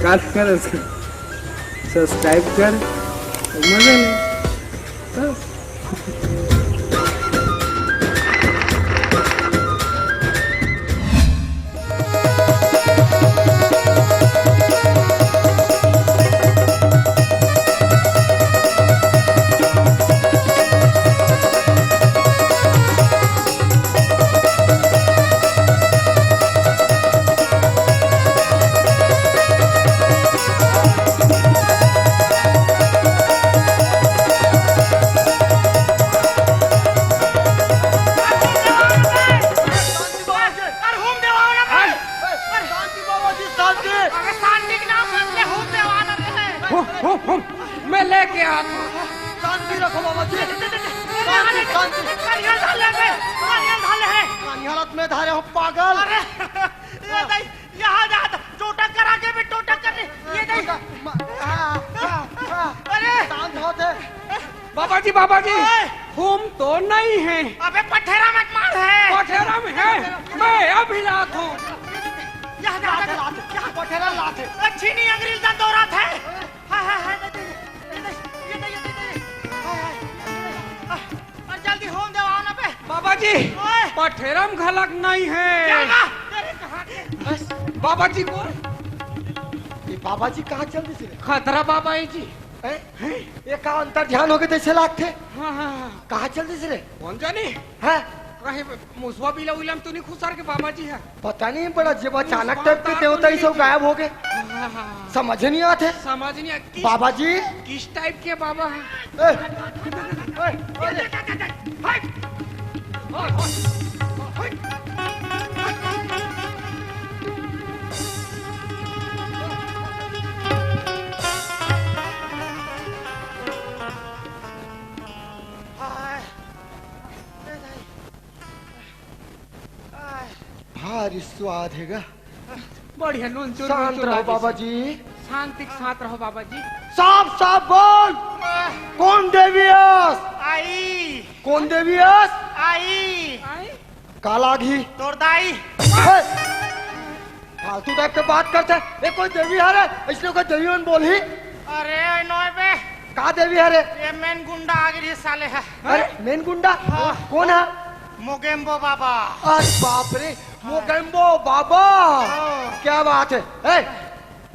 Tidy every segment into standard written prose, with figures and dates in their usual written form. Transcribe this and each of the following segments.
काल कर, सब्सक्राइब कर, मजा नहीं। मैं लेके आता। शांति रखो बाबा जी, हालत में धारे हो पागल। यहाँ जा टोटक करा के भी टोटक कर ये नहीं। अरे शांत होते बाबा जी हम तो नहीं है। अबे पठेरा मत मार है। पठेरा में है, मैं अभी लात हूँ। पठेरा लाते अच्छी नहीं अंग्रेज का दौरा था। जल्दी होम देवाओ ना पे। बाबा जी पठेरम घलक नहीं है। बाबा जी को ये बाबा जी कहाँ चल दी थी? खतरा बाबा जी ये का अंतर ध्यान हो गए जैसे लागते। हाँ। कहाँ चल दी रे? कौन जानी है कहीं मुसवा बिला उलम तो नहीं खुसार के बाबा जी है। पता नहीं बड़ा जब अचानक टाइप के देवता ही सब गायब हो गए, समझ नहीं आते। समझ नहीं किस, बाबा जी किस टाइप के बाबा है। भारी स्वाद है गा। बढ़िया नून चूर शांत रहो बाबा जी, शांति के साथ रहो बाबा जी। साफ साफ बोल, कौन देवियस? आई कौन देवियस? आई काला घी तोड़दाई। फालतू टाइप के बात करते। ये कोई देवी है रे? इसने कोई देवी मन बोली? अरे नोए पे कहा देवी है रे? ये मेन गुंडा आगे साले है। अरे मेन गुंडा कौन है? मोगेम्बो बाबा। अरे बाप रे, मोगेम्बो बाबा, क्या बात है।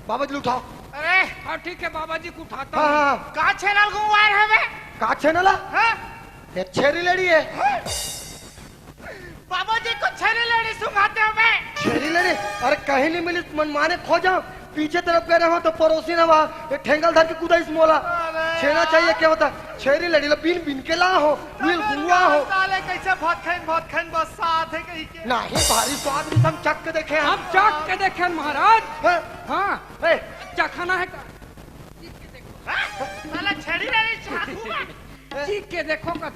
बाबा जी उठाओ। अरे हाँ ठीक है बाबा जी को उठाता हूँ। हाँ का चैनल को वायर है बे? का चैनल हाँ? है? छेरी लेडी है। बाबा जी को छेरी लेडी सुंघाते हो बे? छेरी लेडी? अरे कहीं नहीं मिली, मनमाने खोजा, पीछे तरफ कह रहे हो तो पड़ोसी ना वहाँ एक ठेंगल धर के कूदा इस मोला। छेना चाहिए क्या होता? छेरी लड़ी बिन बिन के ला हो, बिल गुंगा हो। साले कैसे बहुत खैन बस साथ है कहीं के। नहीं भारी स्वाद भी हम चख के देखे। हम चख के देखे महाराज। हाँ? हाँ चखना है का? साला छेरी लेडी चाकू है। चीख के देखो का।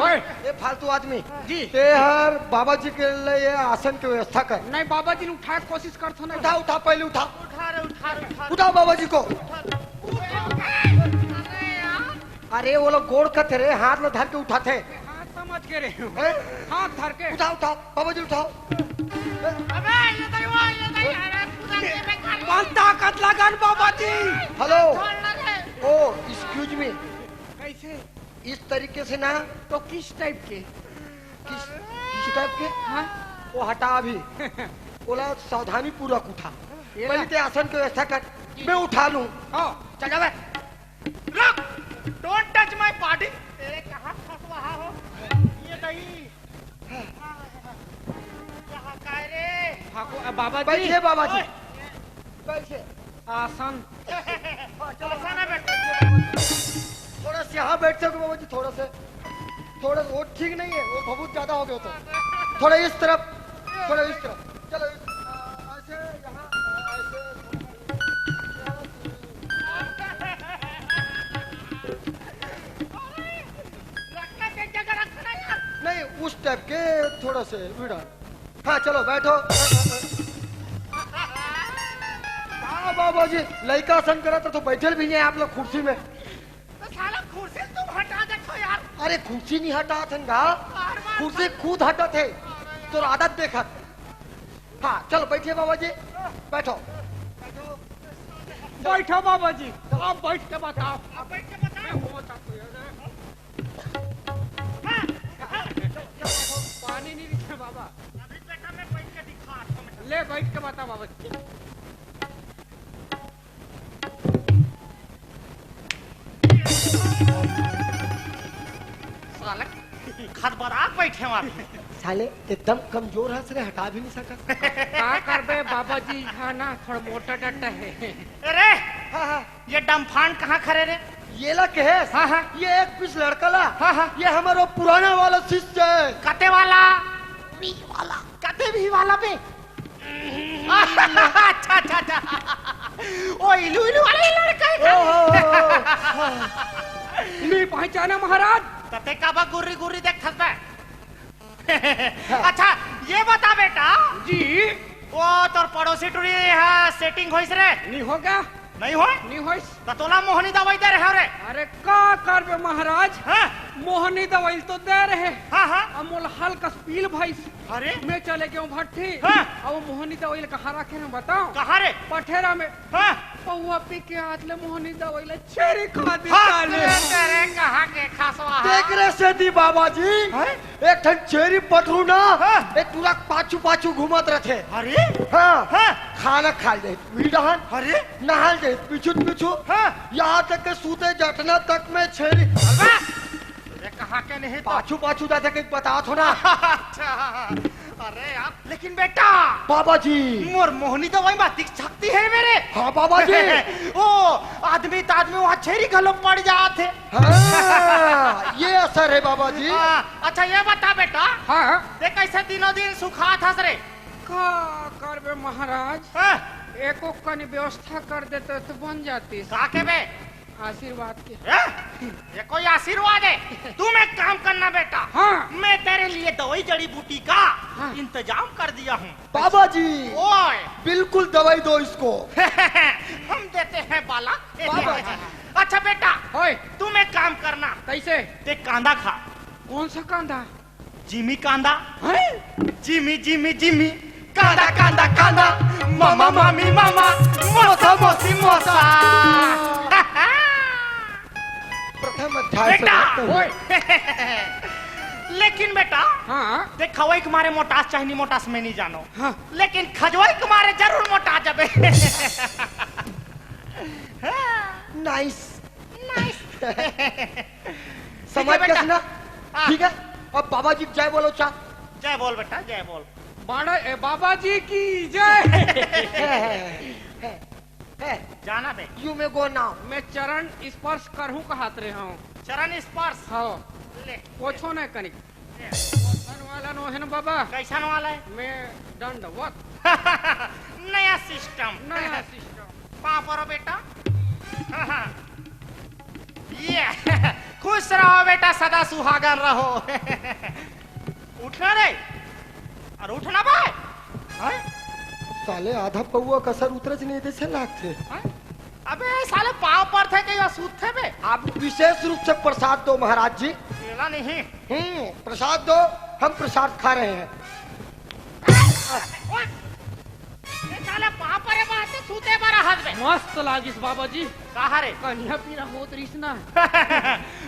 ओए ये फालतू आदमी जी ते हर बाबा जी के लिए आसन की व्यवस्था कर। नहीं बाबा जी ने उठाए कोशिश करते ना। उठा उठा पहले उठा। उठा उठाओ बाबा जी को। अरे वो लोग गोड़ कथे रे, हाथ में धर के उठाते। हाँ समझ के रहे हो। हैं? हाथ धर के उठाओ उठाओ बाबा जी उठाओ। अबे ये अरे पूरा ये बेकार। कौन ताकत लगन बाबा जी। हेलो छोड़ लगे। ओ एक्सक्यूज मी, कैसे इस तरीके से ना। तो किस टाइप के? किस टाइप के? हाँ वो हटा अभी। बोला सावधानी पूर्वक उठा। पहले ते आसन की व्यवस्था कर, मैं उठा लूं। चल जावे। रुक, डोंट टच माय बॉडी। तेरे कहाँ फंसवा हो? ये नहीं। यहाँ काय रे? ठाकुर बाबा जी बैठिए बाबा जी, बैठिए। आसन चलो ना बैठो। थोड़ा से यहाँ बैठ सको बाबा जी, थोड़ा से। थोड़ा वो ठीक नहीं है, वो बहुत ज्यादा हो गया तो। थोड़ा इस तरफ, थोड़ा इस तरफ। चलो ऐसे यहाँ ऐसे। रखना एक जगह रखना यार। नहीं उस टाइप के थोड़ा से वीड़ा। हाँ चलो बैठो। हाँ बाबा जी लड़का सन करा तो बैठे भी नहीं आप लोग कुर्सी में। तो साला कुर्सी तुम हटा देखो यार। अरे कुर्सी नहीं हटा था, कुर्सी खुद हटा थे तो आदत देखा। हाँ चलो बैठिए बाबा जी, बैठो। बैठो बाबा जी, आप बैठ के बताओ। अब बैठ के बताओ। पानी नहीं दिखे बाबा। अभी बेटा मैं बैठ के दिखा ले बैठ के बता बाबा जी। साले खदबराक बैठे वहाँ पे। साले एकदम कमजोर है, से हटा भी नहीं सका। क्या करबे बाबा जी, खाना थोड़ा मोटा डट्टा है। अरे हाँ हाँ ये डमफान कहाँ खड़े रे? ये ला के है। हाँ हाँ ये एक पीस लड़का ला। हाँ हाँ ये हमारा पुराना वाला शिष्य है। कते वाला भी वाला कते भी वाला पे अच्छा अच्छा अच्छा ओ इलू इलू वाला ही लड़का है नहीं पहचाना महाराज। कते का बा गुर्री गुर्री देख थसबे अच्छा ये बता बेटा जी वो तोर पड़ोसी टुरी है सेटिंग होइस रे नहीं होगा, नहीं हो नहीं होइस। तो तोला मोहनी दवाई दे रहे हो रे अरे का करबे महाराज, हाँ मोहनी दवाई तो दे रहे, हाँ हाँ अमोल हल्का पील भाई अरे मैं चले गया भट्टी। हाँ। अब मोहनी दवाई कहाँ रखे हैं बताओ? कहाँ रे पठेरा में। हाँ पौवा पी के हाथ ले मोहनी दवाई ले छेरी खा दी हाँ साले। तेरे कहाँ के खासवा देख रहे से दी बाबा जी, एक ठन चेरी पटरू ना हाँ। एक पूरा पाछू पाछू घूमत रहे। अरे हाँ हाँ खाना खा ले विडहन, अरे नहाल दे पीछू पीछू, हाँ यहाँ तक के सूते जटना तक में छेरी अलवा ये कहाँ के नहीं तो पाछू पाछू जाते के बता थो ना। अच्छा अरे यार लेकिन बेटा बाबा जी मोर मोहनी दवाई में दिख सकती है मेरे हाँ बाबा जी ओ आदमी तादमी वहाँ छेरी घलो पड़ जाते हाँ ये असर है बाबा जी। अच्छा ये बता बेटा हाँ देख कैसे दिनों दिन सुखा था रे का करबे महाराज, हाँ? एको कनी व्यवस्था कर देते तो बन जाती। का के बे आशीर्वाद के। ये कोई आशीर्वाद है? तुम एक काम करना बेटा हाँ मैं तेरे लिए दवाई जड़ी बूटी का हाँ। इंतजाम कर दिया हूँ बाबा जी ओए बिल्कुल दवाई दो इसको। हम देते हैं बाला बाबा जी। अच्छा बेटा ओए तुम एक काम करना कैसे? ते कांदा खा कौन सा कांदा? जिमी कांदा हैं? जिमी जिमी जिमी कांदा कांदा कांदा मामा मामी मामा मोसा मोसी मोसा प्रथम अध्याय से बेटा देखते हैं। ओए लेकिन बेटा हाँ देख खवाई तुम्हारे मोटास चाहिए मोटास में नहीं जानो हाँ लेकिन खजवाई तुम्हारे जरूर मोटा जाबे नाइस नाइस समझ बेटा। के सुना हाँ। ठीक है। अब बाबा जी जय बोलो चा। जय बोल बेटा जय बोल बाड़ा बाबा जी की जय। जाना बे यू में गो नाउ। मैं चरण स्पर्श करहूँ कहत रहे हूँ। चरण स्पर्श हाँ ले पूछो न कनिक वतन वाला नो है न बाबा, कैसा वाला है मैं दंडवत नया सिस्टम नया सिस्टम। पाँव परो बेटा ये खुश रहो बेटा सदा सुहागन रहो उठना रे और उठना भाई साले आधा पौआ कसर उतरज नहीं दे से लागते। अबे साले पाँव पर थे कि सूत थे बे आप विशेष रूप से प्रसाद दो महाराज जी। मिला नहीं प्रसाद दो, हम प्रसाद खा रहे हैं। ये साले पाँव पर बात सूते बड़ा हद में मस्त लागिस बाबा जी। कहा रे कन्या पीरा होत रिसना।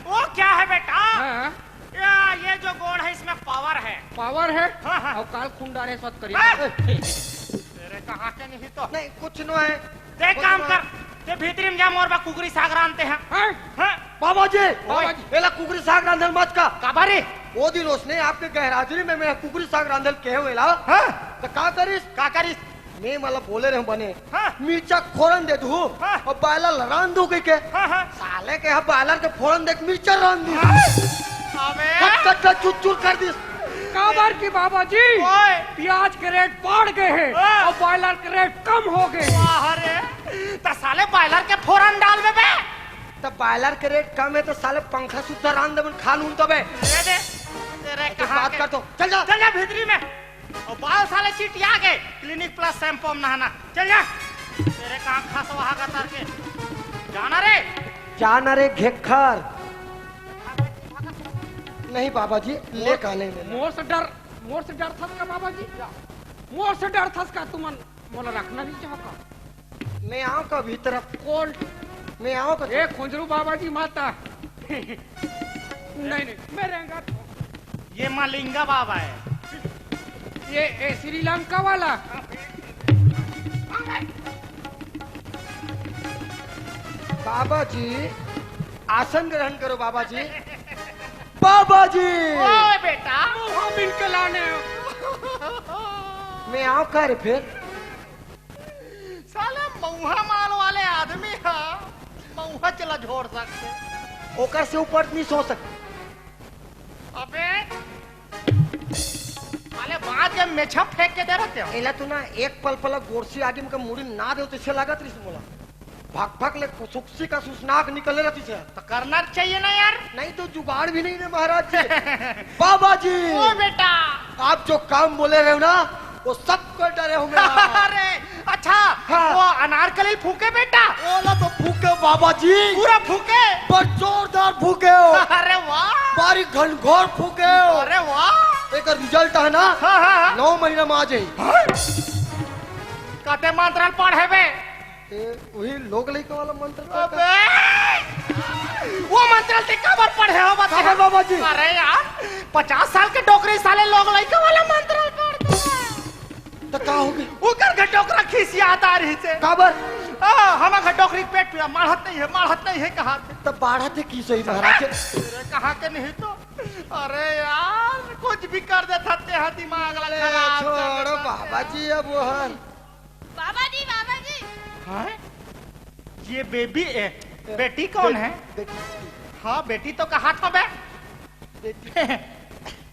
वो क्या है बेटा हाँ ये जो गोड़ है इसमें पावर है पावर है। हाँ, हाँ। और काल खुंडा रे सत करी। हाँ। तेरे कहा के नहीं तो नहीं कुछ नो है। देख काम कर ते भीतरी में जा मोर बा कुकरी साग रानते हैं हाँ हाँ बाबा जी बाबा जी। एला कुकरी साग रांधल मत का। काबारे वो दिन उसने आपके गहराजरी में मैं कुकरी साग रांधल के वेला हाँ तो का करिस का करिस मैं मतलब बोले रहे बने हाँ मिर्चा फोरन दे दू हाँ। और बायलर रान दू के हाँ हाँ साले के यहाँ बायलर के फोरन देख मिर्चा रान दी अबे कट कट चुर चुर कर दी। काबर की बाबा जी ओए प्याज के रेट बढ़ गए हैं हाँ। और बॉयलर के रेट कम हो गए हैं। वाह रे तो साले बॉयलर के फोरन डाल में बे तो बायलर के रेट कम है तो साले पंखा सुद्धा रान दे खा लूं तो बे दे दे तेरे तो कहा बात कर तो चल जा। चल जा भीतरी में और बाल साले चिटिया गए क्लिनिक प्लस शैम्पू में नहाना चल जा तेरे कहाँ खास वहाँ का तार के जाना रे जाना रे घेखर नहीं बाबा जी ले का नहीं लेना। मोर से डर था का बाबा जी, मोर से डर था का तुमन मोला रखना नहीं चाह का। मैं आऊं का भीतर कौन? मैं आऊं का ए खुंजरू बाबा जी माता। नहीं मैं रहेगा तो। ये मालिंगा बाबा है। ये श्रीलंका वाला। बाबा जी आसन ग्रहण करो बाबा जी। बाबा जी ओए बेटा, हम इनके लाने। मैं आऊं का रे फिर। साले मऊहा माल वाले आदमी है, मऊहा चला झोड़ सकते। ओकर से ऊपर नहीं सो सकते। अबे साले बात के मेछा फेंक के दे रहते हो। एला तो ना एक पल पल गोरसी आगे में मुड़ी ना दे तो इसे लागत रही बोला भाग भाग ले सुक्सी का सुसनाक निकले रहती से। तो करना चाहिए ना यार। नहीं तो जुगाड़ भी नहीं है महाराज जी। बाबा जी ओ बेटा, आप जो काम बोले रहे हो ना वो सब कर डरे होंगे। अरे अच्छा, हाँ। वो अनारकली फूके बेटा। ओला तो फूके बाबा जी, पूरा फूके। पर जोरदार फूके हो। अरे वाह, बारी घनघोर फूके हो। अरे वाह। एक रिजल्ट है ना हाँ हाँ 9 महीना में आ जाए। कते मंत्र पढ़े बे। वही लोग लेके वाला मंत्र। अबे वो मंत्र से कबर पढ़े हो बता। कहाँ बाबा जी? अरे यार 50 साल के डोकरी साले लोग लेके वाला मंत्र पढ़ते हैं। तो का हो गई? उकर के डोकरा खिसियात आ रही से। काबर हम घर डोकरी पेट पे मारत नहीं है कहा थे। तब बाढ़ा थे की सही महाराज। अरे कहा के नहीं तो। अरे यार कुछ भी कर देता ते हा दिमाग लगा खराब। छोड़ो बाबा जी अब वो है। बाबा जी हाँ? ये बेटी कौन है? बेटी हाँ बेटी तो कहा था बे। बेटी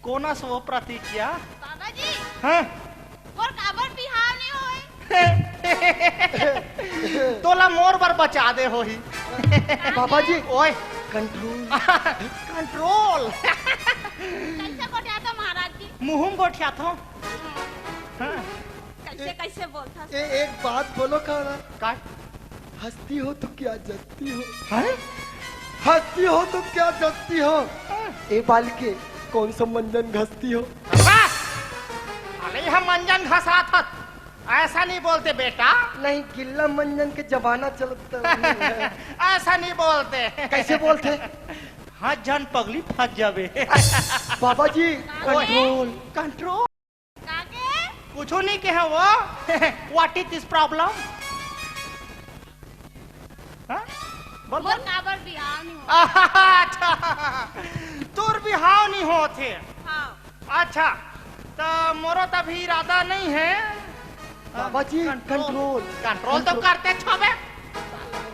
कोना सो प्रतिज्ञा। बाबा जी हाँ? और काबर बिहाव नहीं होए। तोला मोर बर बचा दे हो ही। बाबा जी ओए कंट्रोल कंट्रोल। कैसे कोठिया था महाराज जी? मुंह गोठिया था। हाँ? कैसे कैसे बोलता? एक बात बोलो खाना। का? हंसती हो तो क्या जलती हो? हाँ? हंसती हो तो क्या जलती हो? ए बाल के कौन सा मंजन घसती हो? बस अरे हम मंजन घसा था। ऐसा नहीं बोलते बेटा। नहीं गिल्ला मंजन के जमाना चलता है। ऐसा नहीं बोलते। कैसे बोलते? हाँ जन पगली फंस जावे। बाबा जी कंट्रोल कंट्रोल काके? कुछ नहीं कहे वो। What is this problem? बोल और काबर बिहाव नहीं होए। अच्छा तोर बिहाव नहीं होते। हाँ अच्छा तो मोरो तभी इरादा नहीं है। बाबा जी कंट्रोल कंट्रोल तो करते छबे।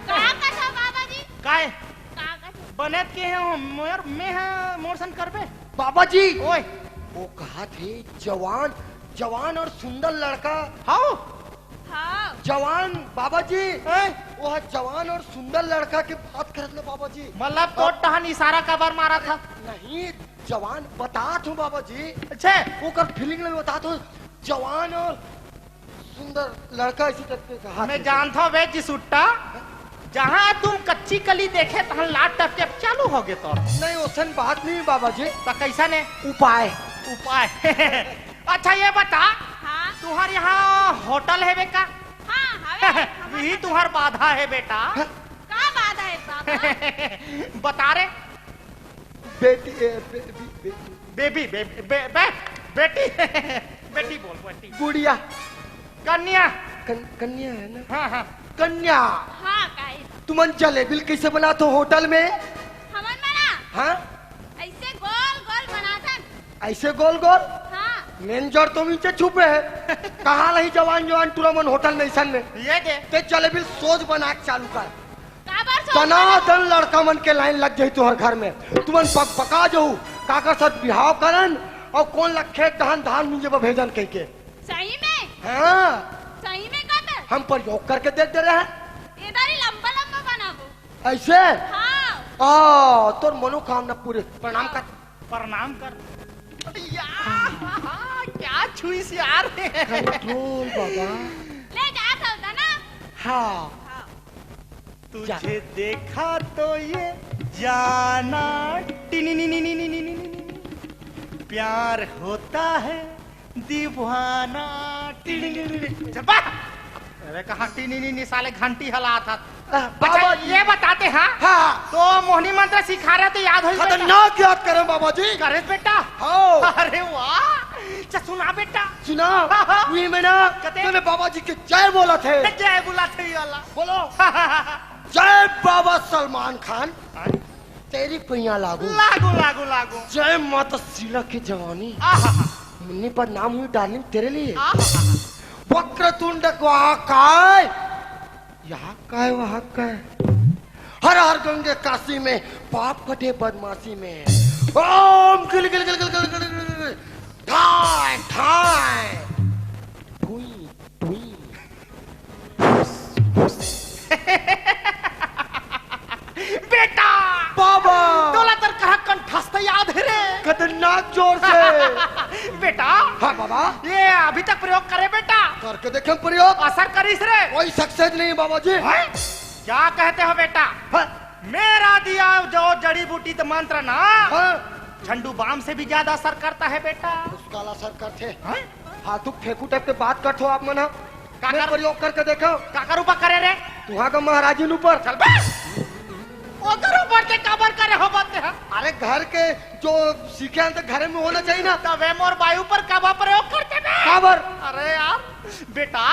कहाँ का था बाबा जी? काय कहाँ का था? बनेत के हैं मोर में है मोरसन करबे। बाबा जी ओए वो कहा थे जवान जवान और सुंदर लड़का। हाउ हाँ जवान बाबा जी ए? वो है जवान और सुंदर लड़का की बात कर ले बाबा जी। मतलब तो टहन इशारा कबर मारा था। नहीं जवान बता तू बाबा जी। अच्छा वो कर फीलिंग में बता तू जवान और सुंदर लड़का इसी करके कहा। मैं जानता हूँ वे जिसुट्टा जहाँ तुम कच्ची कली देखे तहन लाट टपके चालू हो गए। तो नहीं ओसन बात नहीं बाबा जी। तो कैसा ने उपाय उपाय। अच्छा ये बता हाँ तुम्हार यहाँ होटल है बेका? हाँ हवे यही तुम्हार बाधा है बेटा। का बात है बाबा? बता रे बेटी बेबी बेटी बेटी बोल बेटी। गुड़िया कन्या। कन्या है ना? हाँ हाँ कन्या हाँ काहे? तुमन जलेबी कैसे बनाते हो होटल में? हमन बना हाँ ऐसे गोल गोल बनाता। ऐसे गोल गोल हाँ मेन जोर तो नीचे छुपे है। कहा नहीं जवान जवान तुरमन होटल में सन में ये दे। ते जलेबी सोच बना के चालू कर। काबर सो? दनादन लड़का मन के लाइन लग जाई तुहर घर में। तुमन पका जो काका साथ बिहाव करन और कौन लखे धान धान मुझे भेजन कह के। सही में? हाँ सही में काबर? हम प्रयोग करके देख दे रहे हैं इधर ही लंबा लंबा बनाबो। ऐसे। हाँ तोर मनोकामना पूरे। प्रणाम कर। प्रणाम कर। यार क्या छुईस यार। कंट्रोल बाबा। ले जा था ना। हाँ हाँ तुझे देखा तो ये जाना प्यार होता है दीवाना। अरे कहाँ टीनी साले घंटी हला था। बाबा अच्छा जी ये बताते हैं हाँ तो मोहनी मंत्र सिखा रहे तो याद हो खतरनाक याद करें बाबा जी। करे बेटा। हाँ अरे वाह अच्छा सुना बेटा सुना हाँ। वही में ना कते? तूने बाबा जी के जय बोला थे। जय बुला थे वाला बोलो जय बाबा सलमान खान तेरी पैया लागू लागू लागू लागू जय माता शीला की जवानी मुन्नी पर नाम हुई डार्लिंग तेरे लिए वक्रतुंड काय यहाँ काय वहाँ काय हर हर गंगे काशी में पाप कटे बदमाशी में ओम गिल गिल गिल गिल गिल गिल गिल गिल ठाय ठाय टुई टुई बेटा बाबा तोला तर कहा कंठस्थ याद है रे खतरनाक जोर से बेटा हाँ बाबा ये अभी तक प्रयोग करे बेटा करके देखें प्रयोग असर करीस रे कोई सक्सेस नहीं है बाबा जी। हैं? क्या कहते हो बेटा हाँ, मेरा दिया जो जड़ी बूटी तो मंत्र ना हाँ, झंडू बाम से भी ज्यादा असर करता है बेटा उसका असर करते हैं? हाथों फेंकू टाइप के बात करते हो आप मना का मैं कर- प्रयोग करके देखो काकर ऊपर करे रे तुहा का महाराजी ऊपर चल बे ओकर ऊपर से काबर करे हो बात है अरे घर के जो सीखे हैं तो घर में होना चाहिए ना तबे मोर वायु पर काबा प्रयोग करते बे काबर अरे यार बेटा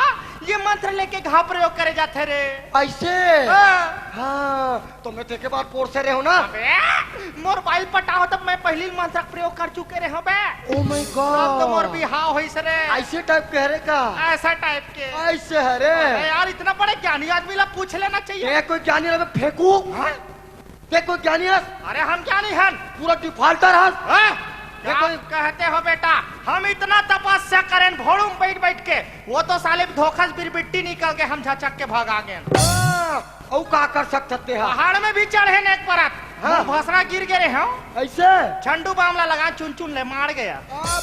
ये मंत्र लेके घा प्रयोग करे जाते रे ऐसे हाँ। हाँ तो मैं तेरे बाद पोर से रहे हो ना अबे मोर वायु पटाओ तब मैं पहली मंत्र प्रयोग कर चुके रे हो बे ओ माय अब तो मोर गॉड बिहाव होइस रे ऐसे टाइप के हरे का ऐसा टाइप के ऐसे है रे अरे यार इतना बड़े ज्ञानी आदमी ला पूछ लेना चाहिए ये कोई ज्ञानी रहे फेंकू हाँ? ये कोई ज्ञानी है अरे हम ज्ञानी हैं पूरा डिफॉल्टर है हाँ? क्या कहते हो बेटा हम इतना तपस्या करें घोड़ों में बैठ बैठ के वो तो साले धोखस बिरबिट्टी निकल के हम झचक के भागा गए और का कर सकते हैं पहाड़ में भी चढ़े ने एक परत हाँ। भसरा गिर गए हैं ऐसे झंडू बामला लगा चुन चुन ले मार गया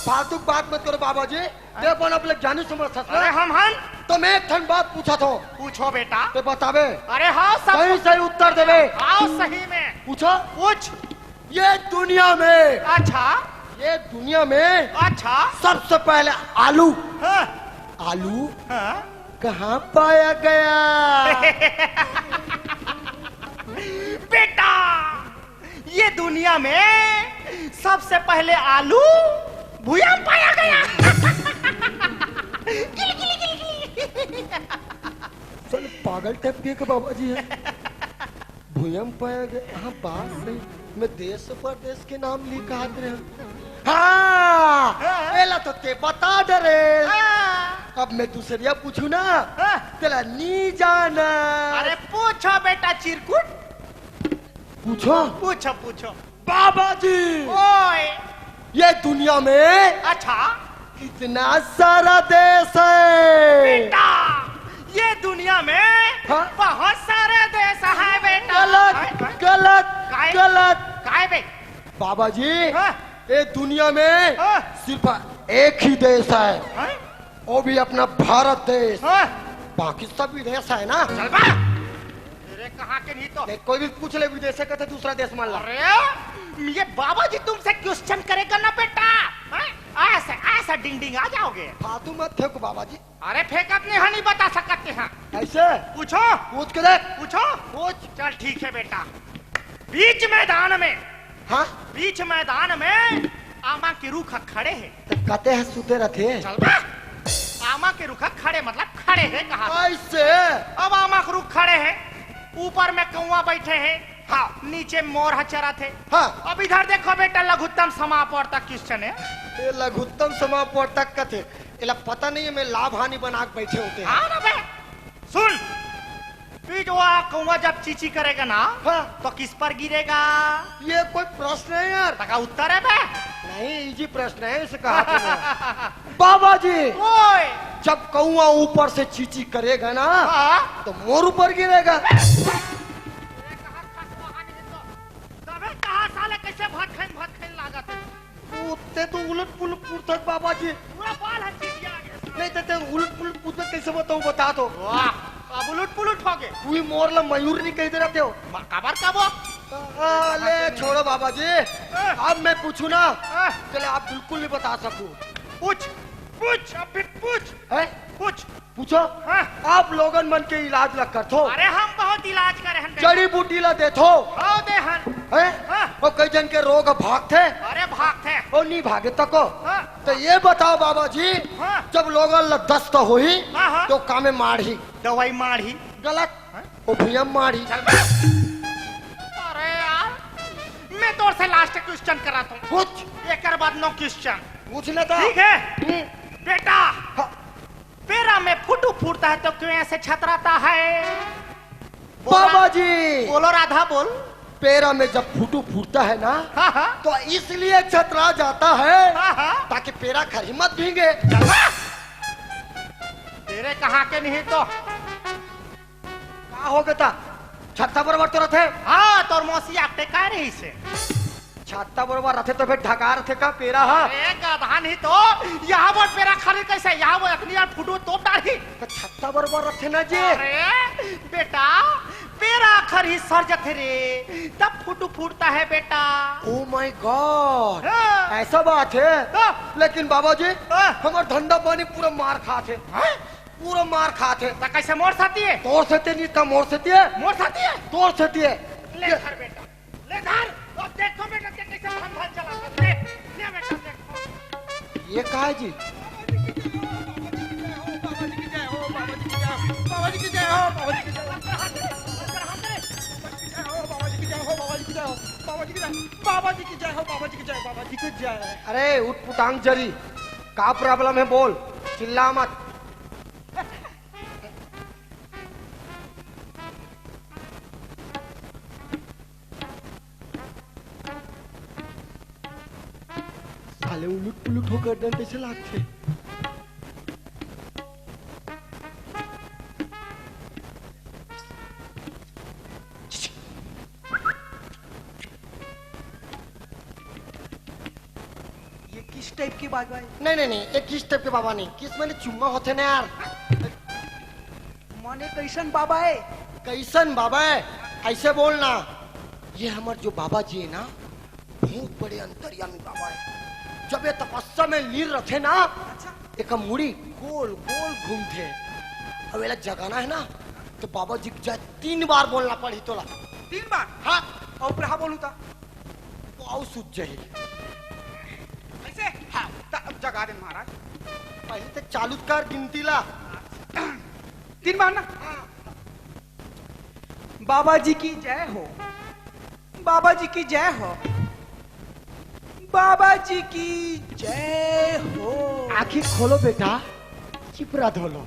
फालतू बात मत करो बाबा जी ते अपन अपने जानी समझ सकते अरे हम हन तो मैं एक ठन बात पूछा था पूछो बेटा ते बतावे अरे हाँ सब सही सही उत्तर देवे आओ सही में पूछो पूछ ये दुनिया में अच्छा ये दुनिया में अच्छा सबसे पहले आलू हाँ, आलू हाँ। कहाँ पाया गया बेटा ये दुनिया में सबसे पहले आलू भूया में पाया गया गिल, गिल, गिल, गिल। चल पागल टाइप के बाबा जी है भूयम पाया गया हाँ बात सही मैं देश परदेश के नाम लिखा रहे हाँ एला तो ते बता डरे हाँ, अब मैं दूसरिया पूछू ना हाँ। तेरा नी जाना अरे पूछो बेटा चिरकुट पूछो पूछो पूछो बाबा जी ओए ये दुनिया में अच्छा कितना सारा देश है बेटा ये दुनिया में हाँ? बहुत सारे देश है बेटा गलत गलत काय? गलत काय बे बाबा जी हाँ? ये दुनिया में हाँ? सिर्फ एक ही देश है हाँ? वो भी अपना भारत देश हाँ? बाकी सब विदेश है ना चल बा तेरे कहाँ के नहीं तो नहीं, कोई भी पूछ ले विदेश से कहते दूसरा देश मान ला अरे ये बाबा जी तुमसे क्वेश्चन करेगा ना बेटा हाँ? ऐसे ऐसा डिंग डिंग आ जाओगे फालतू मत थे को बाबा जी अरे फेंकत नहीं बता सकते हैं ऐसे पूछो पूछ के देख पूछो पूछ चल ठीक है बेटा बीच मैदान में हाँ बीच मैदान में आमा के रूख खड़े हैं तो कहते हैं सुते रहते चल बा आमा के रुख खड़े मतलब खड़े हैं कहा ऐसे अब आमा के रुख खड़े हैं ऊपर में कौवा बैठे हैं हाँ नीचे मोर चरा थे हाँ अब इधर देखो बेटा लघुत्तम समापवर्तक क्वेश्चन है ये लघुत्तम समापवर्तक का थे इला पता नहीं है मैं लाभ हानि बना के बैठे होते हैं हाँ ना बे सुन फिर जो कौवा जब चीची करेगा ना हाँ तो किस पर गिरेगा ये कोई प्रश्न है यार तका उत्तर है बे नहीं इजी प्रश्न है इसे कहा तूने बाबा जी ओए जब कौवा ऊपर से चीची करेगा ना हाँ? तो मोर ऊपर गिरेगा तबे कहा साले कैसे भात खाइन लागत उत्ते तो उलट पुलट पूछत बाबा जी पूरा बाल है चिड़िया आ गया नहीं तो उलट पुलट पूछत कैसे बताऊं बता दो वाह अब उलट पुलट हो गए कोई मोर ला मयूर नहीं कह दे रहे हो खबर कब हो ले छोड़ो बाबा जी अब मैं पूछू ना चले आप बिल्कुल नहीं बता सकूं पूछ पूछ अब भी पूछ है पूछ पूछो हाँ। आप लोगन मन के इलाज लग कर थो अरे हम बहुत इलाज करे हन जड़ी बूटी ला दे थो हाँ दे हन है हाँ। और कई जन के रोग भाग थे अरे भागते और नहीं भागे तको हाँ। तो ये बताओ बाबा जी हाँ। जब लोगन ला दस्त हुई हाँ, हाँ। तो कामे माढ़ी दवाई मारी गलत ओ भैया माढ़ी चल बे। अरे यार मैं तोर से लास्ट क्वेश्चन कराता हूँ कुछ एक बाद नो क्वेश्चन पूछने था ठीक है बेटा पेरा में फुटू फूटता है तो क्यों ऐसे छतराता है बाबा जी बोलो राधा बोल पेरा में जब फूटू फूटता है ना हाँ हाँ तो इसलिए छतरा जाता है हाँ हाँ ताकि पेरा खरी मत भीगे चल बे। तेरे कहाँ के नहीं तो का हो गया छत्ता बराबर तो रथे हाँ तोर मौसी आप टेका रही से छत्ता बराबर रथे तो फिर ढका रथे का पेरा हा अरे गधा नहीं तो यहाँ वो पेरा खरीद कैसे यहाँ वो इतनी यार फुटू तोप डाली तो छत्ता बराबर रथे ना जी अरे बेटा पेरा खरी सर जथे रे तब फुटू फूटता है बेटा ओ माय गॉड हाँ। ऐसा बात है हाँ। लेकिन बाबा जी हाँ। हमार धंधा पानी पूरा मार खाते हैं? पूरा मार खाते तो कैसे मोड़ सकती है तोड़ से नहीं का मोड़ से दिए मोड़ सकती है तोड़ से दिए ले धर बेटा ले धर अब देखो बेटा कि कैसे धंधा चला ले बेटा देखो ये कहा है जी अरे उठ पुटांग जरी का प्रॉब्लम है बोल चिल्ला मत साले उलट पुलट होकर डर कैसे लागते ये किस टाइप की बात भाई? नहीं एक किस टाइप के बाबा नहीं किस मैंने चुम्मा होते ना यार माने कैसन बाबा है? कैसन बाबा है ऐसे बोलना ये हमारे जो बाबा जी है ना बहुत बड़े अंतर्यामी बाबा है जब ये तपस्या में लीन रखे ना एक मुड़ी गोल गोल घूमते अब ये जगाना है ना तो बाबा जी को जाए 3 बार बोलना पड़ी तोला 3 बार? हाँ और फिर हाँ बोलू था वो आओ सूझ जाए ऐसे? हाँ जगा दे महाराज पहले तो चालू कर गिनती ला 3 बार ना बाबा जी की जय हो बाबा जी की जय हो बाबा जी की जय हो आंखें खोलो बेटा चिपरा धोलो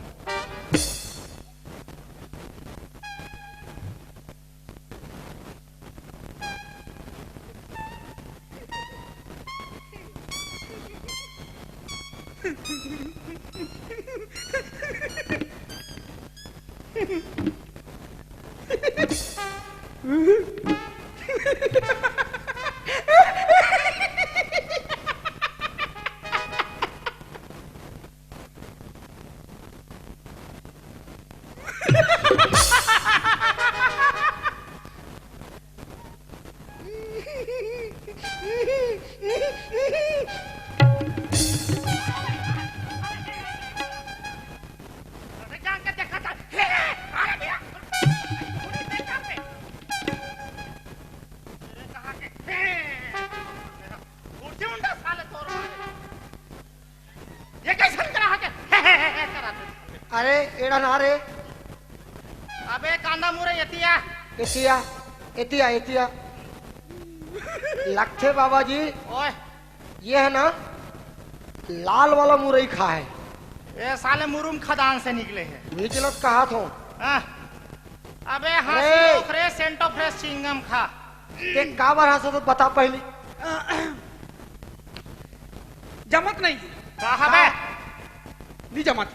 अरे जान के देखा था अरे भैया बेटा पे तेरे कहाँ के कुर्सी मुंडा साले तोड़ मारे ये कैसे करा के करा तू अरे एड़ा ना रे अबे कांदा मुरे यतिया एतिया एतिया एतिया लखते बाबा जी ओए ये है ना लाल वाला मुरई खा है ये साले मुरुम खदान से निकले हैं निचलत कहा था हाँ? अबे हाँ अरे! फ्रेश सेंटो फ्रेश चिंगम खा ते का बार हंसा तो बता पहले जमत नहीं कहा बे नहीं जमत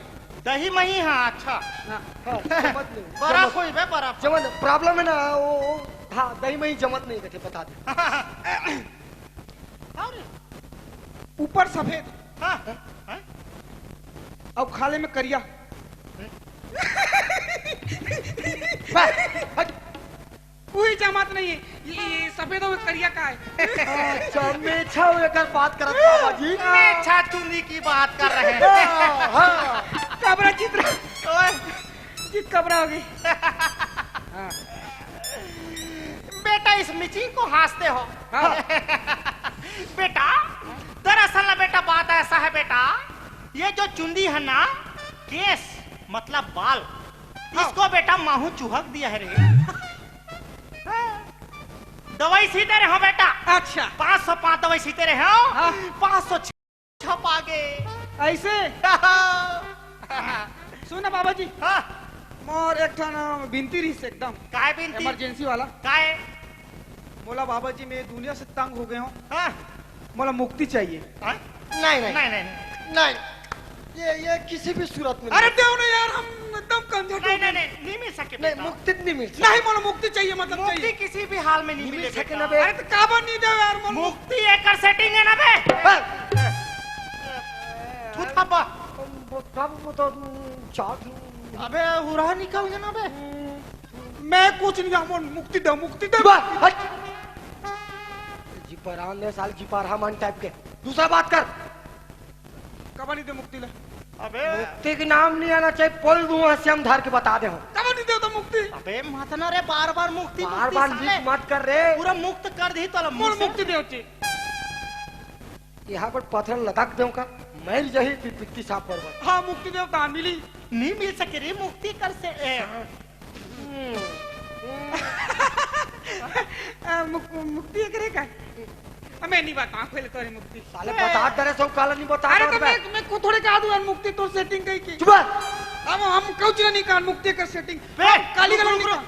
दही मही हाँ अच्छा हाँ, जमत नहीं बर्फ हुई बे बर्फ जमत प्रॉब्लम है ना वो हाँ दही में ही जमत नहीं कहते बता दे अरे ऊपर सफेद हाँ हाँ? अब खाले में करिया वही जमात नहीं है ये सफेद और करिया का है अच्छा मेछा होकर बात करत बाबा जी मैं छा चुंदी की बात कर रहे हैं हाँ, कबरा चित्र मुक्ति घबराओगी। हाँ बेटा इस मिचिंग को हंसते हो। हाँ। बेटा दरअसल ना बेटा बात ऐसा है बेटा, ये जो चुंदी है ना, केस मतलब बाल, इसको बेटा माहू चुहक दिया है रे। दवाई सीते रहे हो बेटा। अच्छा 505 दवाई सीते रहे हो। हाँ। 506 आगे। ऐसे सुना बाबा जी, हाँ। मोर एक ठा ना बिनती रही से एकदम काय बिनती? इमरजेंसी वाला। काय? बोला बाबा जी मैं दुनिया से तंग हो गया हूँ, हाँ? बोला मुक्ति चाहिए। हाँ? नहीं नहीं नहीं नहीं नहीं, ये किसी भी सूरत में अरे देव ना यार, हम एकदम कंजर नहीं नहीं नहीं नहीं मिल सके नहीं, बेटा। मुक्ति नहीं मिल सकती। नहीं बोला मुक्ति चाहिए, मतलब मुक्ति चाहिए। किसी भी हाल में नहीं नहीं मिल मिले सके बेटा। ना बे। अरे तो काबर नहीं दे यार, बोल मुक्ति एक सेटिंग है ना बे। थूथापा। वो तो चाट। अबे हुरा निकल गया ना बे। मैं कुछ नहीं जानू, मुक्ति दो मुक्ति दो। जिपरान ने साल जिपारहमान टाइप के। दूसरा बात कर। कब नहीं दे मुक्ति ले, अबे मुक्ति के नाम नहीं आना चाहिए, बोल दूंगा से हम धार के बता दे। कब नहीं दे तो मुक्ति। अबे मत ना रे, बार बार मुक्ति बार मुक्ति बार साले। लीक मत कर रे। पूरा मुक्त कर दी तो मोर मुक्ति दे होची। यहाँ पर पत्थर लटक दूं का, मैं यही पिट्टी साफ पर। हाँ मुक्ति दे कहाँ मिली। नहीं मिल सके रे मुक्ति कर से। मुक्ति करे का मैं नहीं बता खोले तोरी मुक्ति। साले बता दे रहे सो काला नहीं बता। अरे तो मैं को थोड़े कहा दूं यार, मुक्ति तो सेटिंग कही की। चुप हम कुछ नहीं कहा मुक्ति का सेटिंग। बे, काली रुक, गला रुक,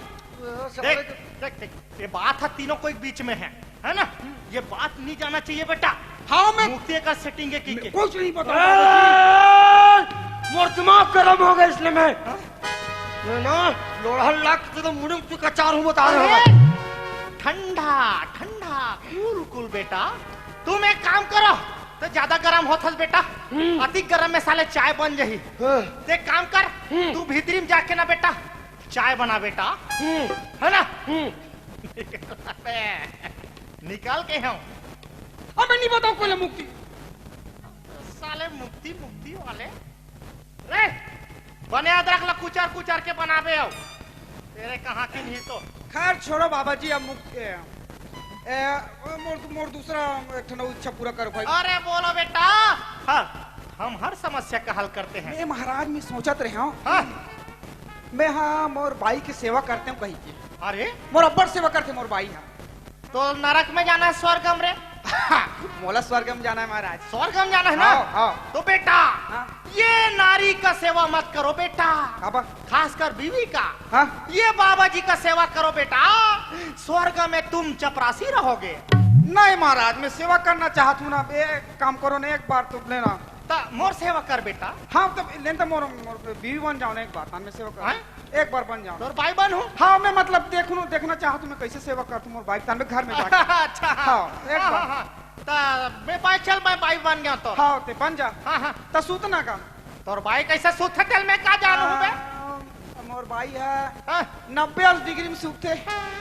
नहीं देख देख देख, ये बात है तीनों को एक बीच में है ना? ये बात नहीं जाना चाहिए बेटा। हाँ मैं मुक्ति का सेटिंग है की के। कुछ नहीं पता। मोर दिमाग गरम हो गया इसलिए मैं ना लोढ़ा लाख तो मुड़क का चार हूँ बता रहे हो। ठंडा ठंडा कूल कूल बेटा। तुम एक काम करो, तो ज्यादा गर्म होता बेटा, अति गर्म में साले चाय बन जाही। तो एक काम कर, तू भीतरी में जाके ना बेटा चाय बना बेटा, है ना? निकाल के हूँ। मैं नहीं बताऊँ कोई मुक्ति। साले मुक्ति मुक्ति वाले रे बने अदरक ला कुचार कुचार के बनाबे हो। तेरे कहाँ की नहीं तो। खैर छोड़ो बाबा जी, अब मुक्ति मोर दूसरा एक ठना इच्छा पूरा करो भाई। अरे बोलो बेटा। हाँ, हम हर समस्या का हल करते हैं। मैं महाराज में सोचत रहे हूँ, हाँ। मैं हाँ मोर बाई की सेवा करते हूँ कहीं की। अरे मोर अब्बर सेवा करते मोर बाई। हाँ तो नरक में जाना है स्वर्गम रे? मोला स्वर्ग में जाना है महाराज। स्वर्गम जाना है ना? हाँ, हाँ। तो बेटा हाँ। ये नारी का सेवा मत करो बेटा, काबा? खासकर बीवी का। हाँ? ये बाबा जी का सेवा करो बेटा, स्वर्ग में तुम चपरासी रहोगे। नहीं महाराज, मैं सेवा करना चाहता हूँ ना। एक काम करो ना, एक बार तो लेना। मोर सेवा कर बेटा। हाँ तो लेन तो मोर बीवी बन जाओ ना एक बार। मैं सेवा कर एक बार बन जाओ। तोर भाई बन हूँ। हाँ मैं मतलब देखना चाहता हूँ मैं कैसे सेवा करता हूँ मोर बाइक तान में घर में जाके। अच्छा हाँ, एक बार। मैं भाई चल मैं भाई बन गया तो। हाँ ते बन जा। हाँ हाँ तो सूतना का तोर भाई कैसे सूत तेल में का जानू बे? मोर भाई है हाँ? 90 डिग्री में सूते,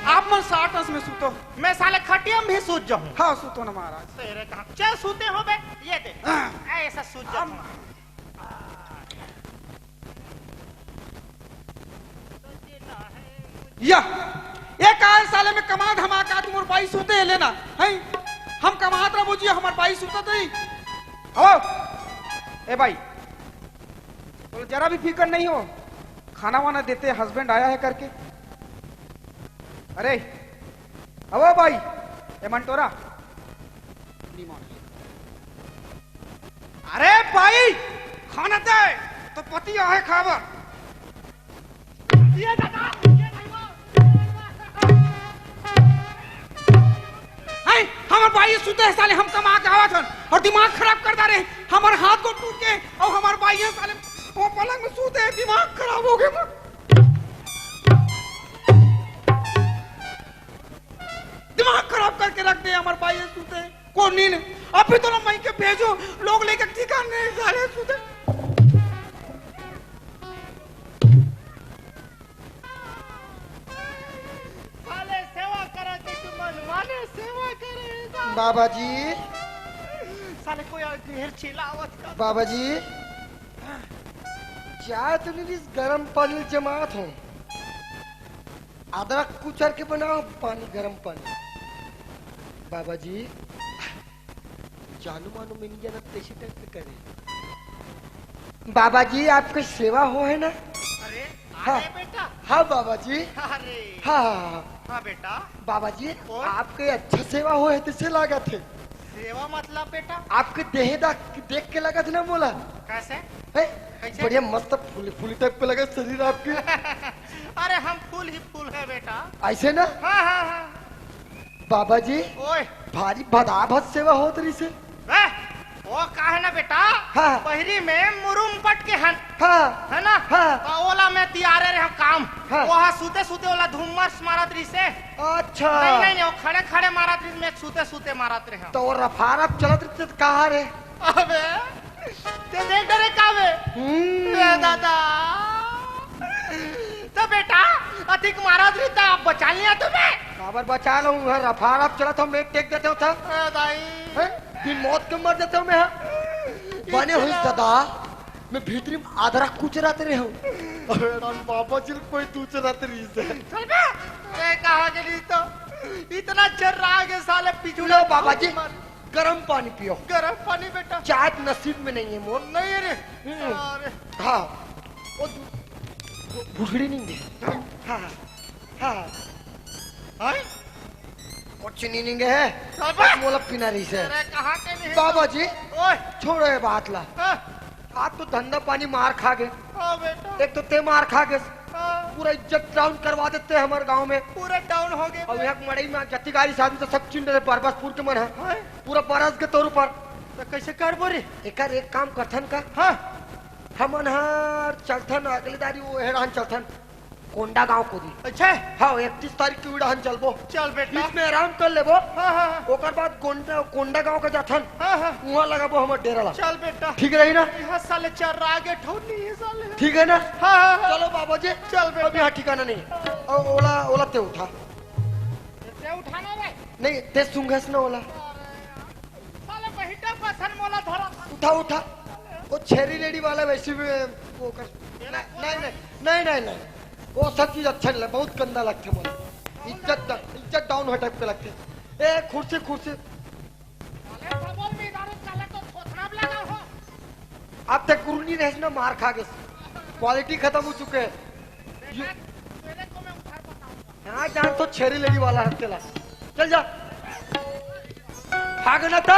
आप मन 60 में सूतो। मैं साले खटिया में भी सूत जाऊँ। हाँ सूतो ना महाराज। तेरे कहाँ चल सूते हो बे? ये दे ऐसा सूत जाऊँ। या एक आए साले में कमा धमाका तुम और बाई सूते है लेना है। हम कमात रहा बुझिए, हमार बाई सूता तो ही हो। ए भाई तो जरा भी फिक्र नहीं हो, खाना वाना देते हस्बैंड आया है करके। अरे अब भाई ए मंटोरा। अरे भाई खाना दे तो पति आए खाबर। ये दादा हमारे भाई सुते हैं साले, हम कमा के आवा और दिमाग खराब कर रहे। हमारे हाथ को टूट के और हमारे भाई है साले वो पलंग में सोते हैं, दिमाग खराब हो गया। दिमाग खराब करके रख दे हमारे भाई है सोते कौन नींद। अभी तो मई के भेजो लोग लेकर ठिकाने साले सोते। बाबा जी, साले कोई घेर चिल्लावत का। बाबा जी चाय तो नहीं, इस गर्म पानी जमात हूँ। अदरक कुचर के बनाओ पानी, गर्म पानी। बाबा जी जानू मानू में नहीं जाना, तैसे टाइप पे करे। बाबा जी आपकी सेवा हो है ना? अरे हाँ। अरे बेटा। हाँ बाबा जी। अरे हाँ हाँ बेटा। बाबा जी और? आपके अच्छा सेवा हो है तैसे लगा थे। सेवा मतलब बेटा आपके देख के लगा था ना मोला कैसे? है? कैसे? बढ़िया मस्त फूली फूली टाइप पे लगा शरीर आपके। अरे हम फूल ही फूल है बेटा। ऐसे ना हाँ हाँ हाँ। बाबा जी ओए भारी भदाभद सेवा हो तरी से। वो का है ना बेटा, हाँ। पहरी में मुरुम पट के हन हाँ है ना। हाँ। तो ओला में तियारे रहे हम काम। हाँ। वहाँ सूते सूते ओला धुम्मस मारत रही से। अच्छा नहीं नहीं नहीं, वो खड़े खड़े मारत रही में सूते सूते मारत रहे हम। तो वो रफारफ चलत रहते तो कहाँ रे? अबे ते देख डरे कावे ए दादा। तो बेटा अधिक मारत रही था, आप बचा लिया तुम्हें। खबर बचा लो, रफारफ चला तो मैं टेक देते हो था। ए दाई हैं? दिन मौत के मर जाते हो मैं। बने हुई दादा मैं भीतरी में आधरा कुछ रात रहे हूँ। अरे राम बाबा जी कोई दूसरे रात रही से। चल बे ए कहा के लिए तो इतना चर रहा के साले पिछुड़े। लो बाबा जी गर्म पानी पियो। गरम पानी बेटा। चाय नसीब में नहीं है मोर। नहीं रे। हम्म। अरे हाँ वो भुसड़ी नहीं है। हाँ हाँ हाय कुछ नहीं है। चल बे। मोला पीना रही से। अरे कहा के नहीं बाबा जी ओए छोड़ो ये बात ला। हाँ आप तो धंधा पानी मार खा गए। हाँ बेटा। एक तो ते मार खा गए, हाँ, पूरा इज्जत डाउन करवा देते हैं हमारे गांव में। पूरे डाउन हो गए। और यहाँ मड़ई में जत्ती गाड़ी शादी तो सब चिंड रहे बरबसपुर के मन है हाय पूरा बरस के तौर पर। तो कैसे कर बोरे? एक काम करथन का हाँ हमन हर चलथन अगली दारी वो हेड़हन चलथन कोंडा गांव को दी। अच्छा हाँ 31 तारीख की उड़हन चलबो। चल बेटा। बीच में आराम कर लेबो। हाँ हाँ ओकर बाद कोंडा गांव का जाथन हाँ हाँ वहाँ लगाबो हमर डेरा ला। चल बेटा। ठीक रही ना? यहाँ साले चर आगे ठोनी है साले। ठीक है ना? हाँ हाँ हाँ। चलो बाबा जी चल बेटा। अब यहाँ ठिकाना नहीं। और ओला ओला ते उठा ते उठाना रे। नहीं ते सुंघस ना ओला साले बहिटा पसन मोला धरा था। उठा उठा वो छेरी लेडी वाला वैसे भी वो कर नहीं वो सब चीज अच्छा नहीं लगता, बहुत गंदा लगता मुझे। इज्जत डाउन हटक पे लगते। ए कुर्सी साले सबोल में इधर साले तो थोथना भी लगा हो। अब तक कुर्नी रहे ना मार खा गए, क्वालिटी खत्म हो चुके हैं। तेरे को मैं उठा बताऊंगा। हाँ जान तो छेरी लेडी वाला हट चला चल जा भागना तो